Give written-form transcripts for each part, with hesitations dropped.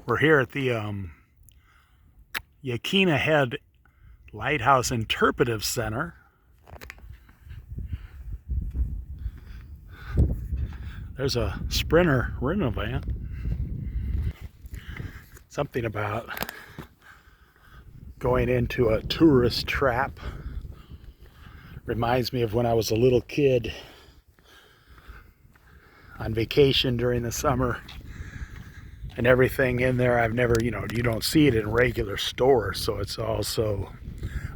We're here at the Yaquina Head Lighthouse Interpretive Center. There's a Sprinter rental van. Something about going into a tourist trap reminds me of when I was a little kid on vacation during the summer, and everything in there I've never, you don't see it in regular stores, so it's also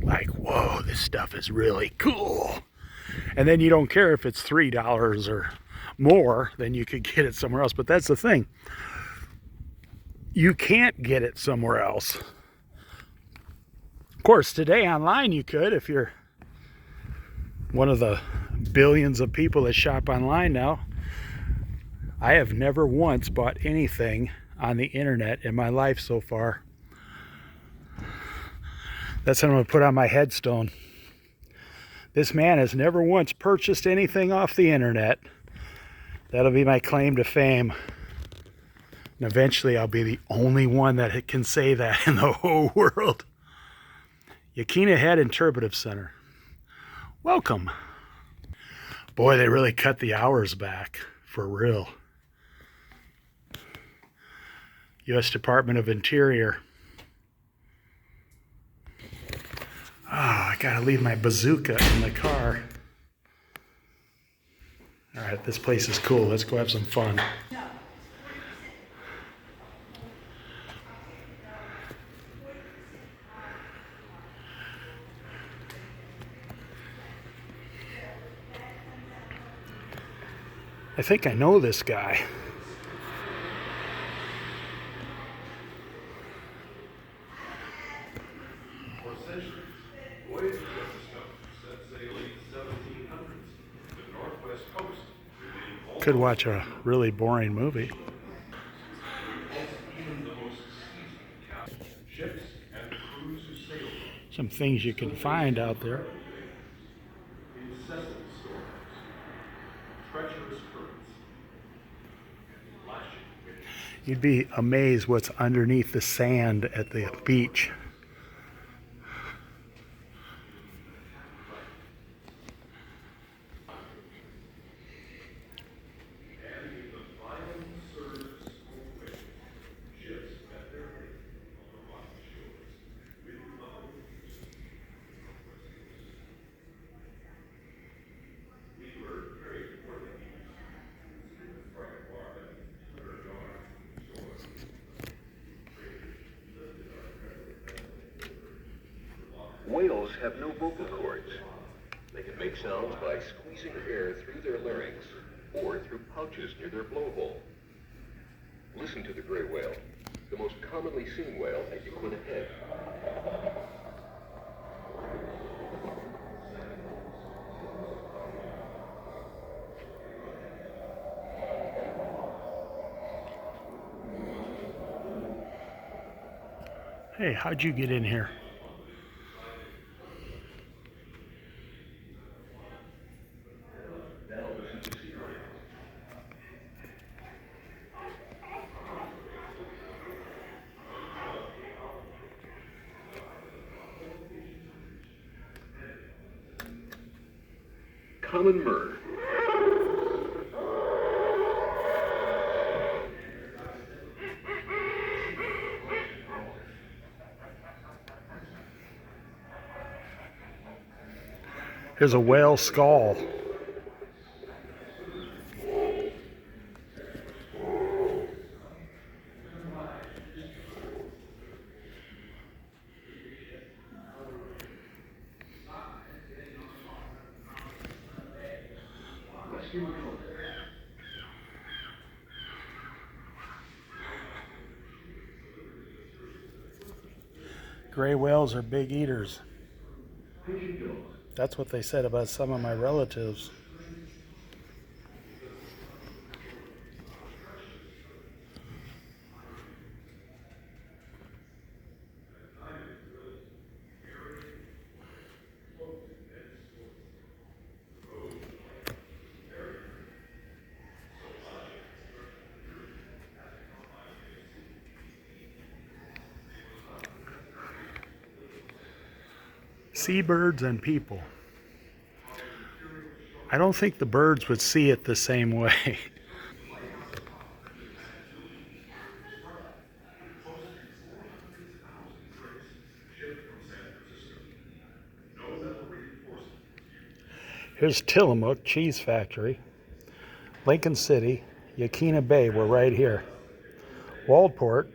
like, whoa, this stuff is really cool. And then you don't care if it's $3 or more, then you could get it somewhere else. But that's the thing, you can't get it somewhere else. Of course, today online you could, if you're one of the billions of people that shop online now. I have never once bought anything on the internet in my life so far. That's what I'm going to put on my headstone. This man has never once purchased anything off the internet. That'll be my claim to fame. And eventually I'll be the only one that can say that in the whole world. Yaquina Head Interpretive Center. Welcome. Boy, they really cut the hours back, for real. U.S. Department of Interior. I gotta leave my bazooka in the car. All right, this place is cool. Let's go have some fun. I think I know this guy. Could watch a really boring movie. Some things you can find out there. You'd be amazed what's underneath the sand at the beach. Whales have no vocal cords. They can make sounds by squeezing air through their larynx or through pouches near their blowhole. Listen to the gray whale, the most commonly seen whale at Yaquina Head. Hey, how'd you get in here? Common myrrh. Here's a whale skull. Gray whales are big eaters. That's what they said about some of my relatives. Seabirds and people. I don't think the birds would see it the same way. Here's Tillamook Cheese Factory. Lincoln City, Yaquina Bay, we're right here. Waldport.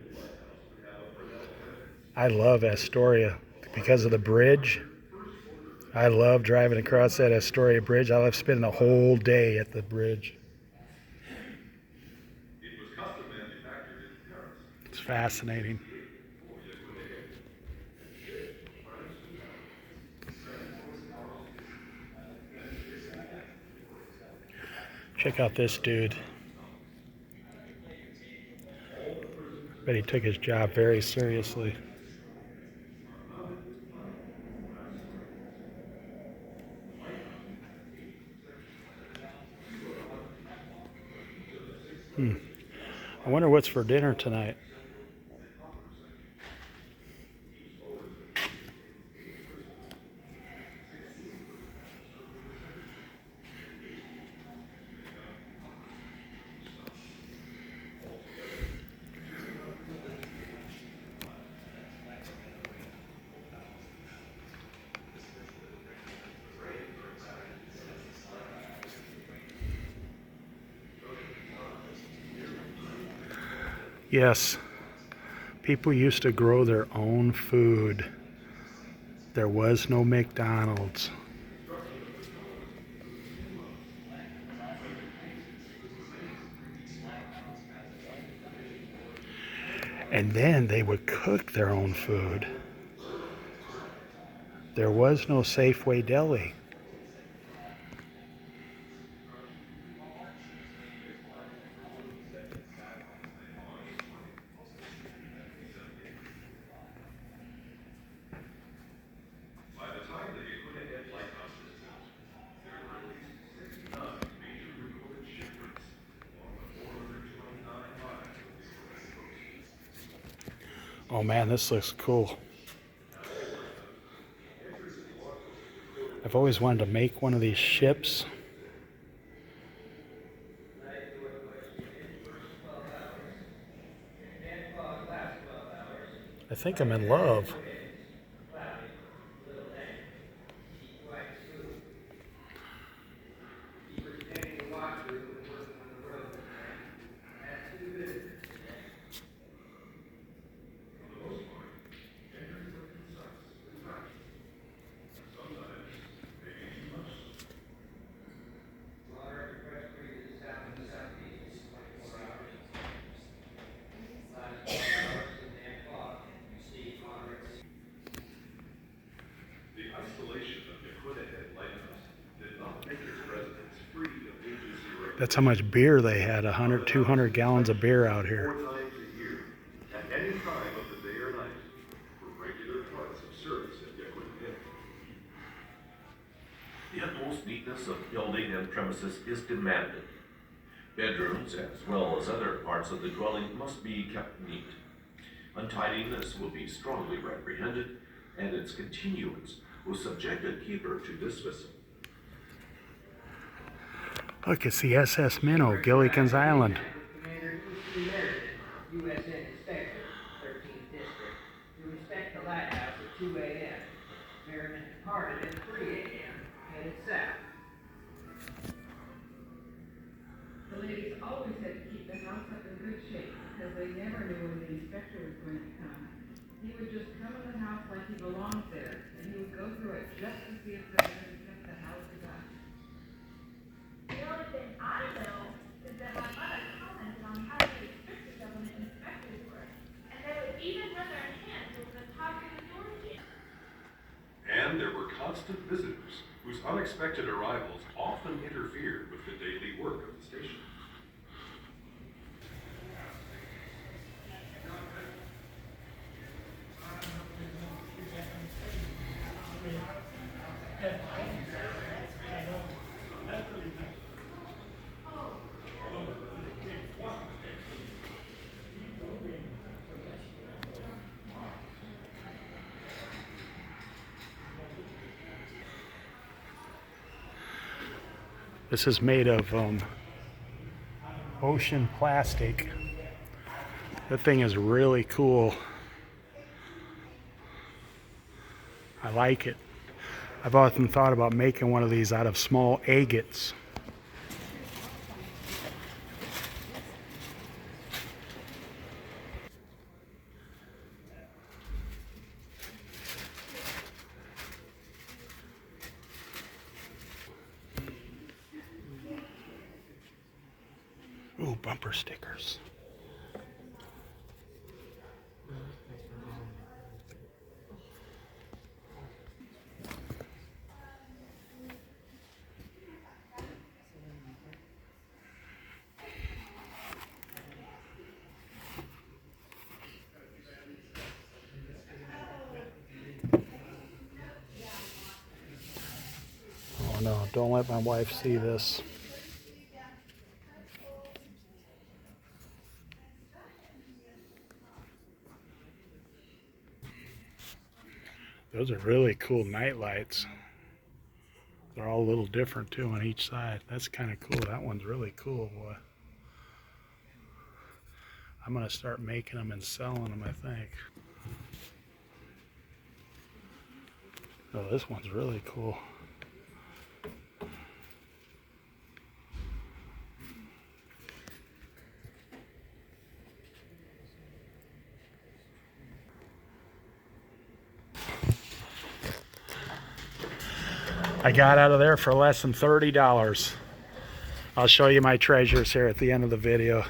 I love Astoria because of the bridge. I love driving across that Astoria Bridge. I love spending a whole day at the bridge. It's fascinating. Check out this dude. Bet he took his job very seriously. I wonder what's for dinner tonight. Yes, people used to grow their own food. There was no McDonald's. And then they would cook their own food. There was no Safeway deli. Oh man, this looks cool. I've always wanted to make one of these ships. I think I'm in love. That's how much beer they had, 100, 200 gallons of beer out here. 4 times a year, at any time of the day or night, for regular parts of service at Yaquina. The utmost neatness of building and premises is demanded. Bedrooms, as well as other parts of the dwelling, must be kept neat. Untidiness will be strongly reprehended, and its continuance will subject a keeper to dismissal. Look, it's the SS Minnow, Gilligan's Island. Commander U.S.N. Inspector, 13th District, to inspect the Lighthouse at 2 a.m. Merriman departed at 3 a.m., headed south. The ladies always had to keep the house up in good shape because they never knew when the inspector was going to come. He would just come in the house like he belonged there, and he would go through it just to see if they had kept the house up. The only thing I know is that my mother commented on how strict the government inspectors were, and they would even run their hands over the top of the door jam. And there were constant visitors whose unexpected arrivals often interfered with the daily work of the station. This is made of ocean plastic. That thing is really cool. I like it. I've often thought about making one of these out of small agates. Ooh, bumper stickers. Oh no, don't let my wife see this. Those are really cool night lights. They're all a little different too on each side. That's kind of cool. That one's really cool, boy. I'm gonna start making them and selling them, I think. Oh, this one's really cool. I got out of there for less than $30. I'll show you my treasures here at the end of the video.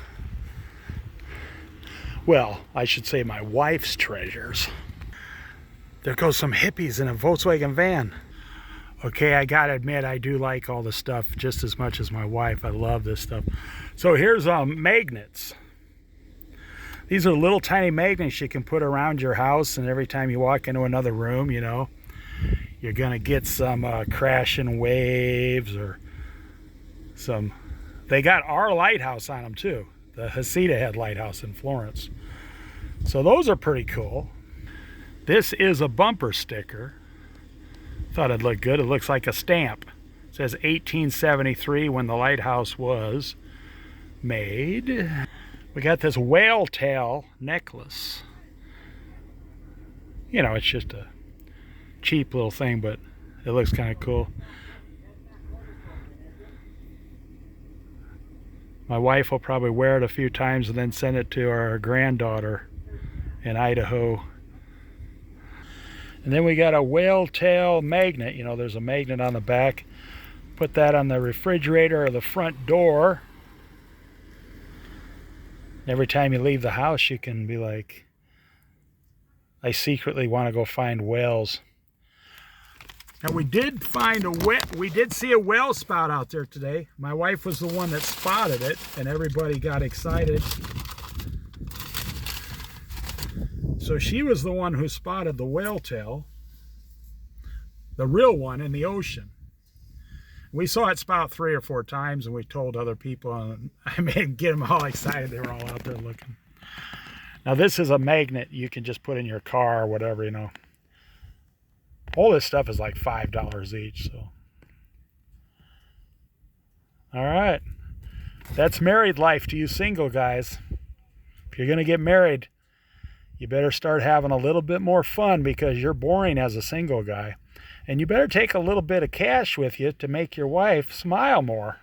Well, I should say my wife's treasures. There goes some hippies in a Volkswagen van. Okay, I gotta admit, I do like all the stuff just as much as my wife. I love this stuff. So here's magnets. These are little tiny magnets you can put around your house, and every time you walk into another room, you know, you're gonna get some crashing waves or some. They got our lighthouse on them too. The Yaquina had lighthouse in Florence. So those are pretty cool. This is a bumper sticker. Thought it'd look good. It looks like a stamp. It says 1873 when the lighthouse was made. We got this whale tail necklace. You know, it's just a cheap little thing, but it looks kind of cool. My wife will probably wear it a few times and then send it to our granddaughter in Idaho. And then we got a whale tail magnet. You know, there's a magnet on the back. Put that on the refrigerator or the front door. Every time you leave the house, you can be like, I secretly want to go find whales. Now we did see a whale spout out there today. My wife was the one that spotted it, and everybody got excited. So she was the one who spotted the whale tail, the real one in the ocean. We saw it spout 3 or 4 times, and we told other people, and I mean, get them all excited. They were all out there looking. Now this is a magnet you can just put in your car or whatever, you know. All this stuff is like $5 each, so. All right. That's married life to you single guys. If you're going to get married, you better start having a little bit more fun because you're boring as a single guy. And you better take a little bit of cash with you to make your wife smile more.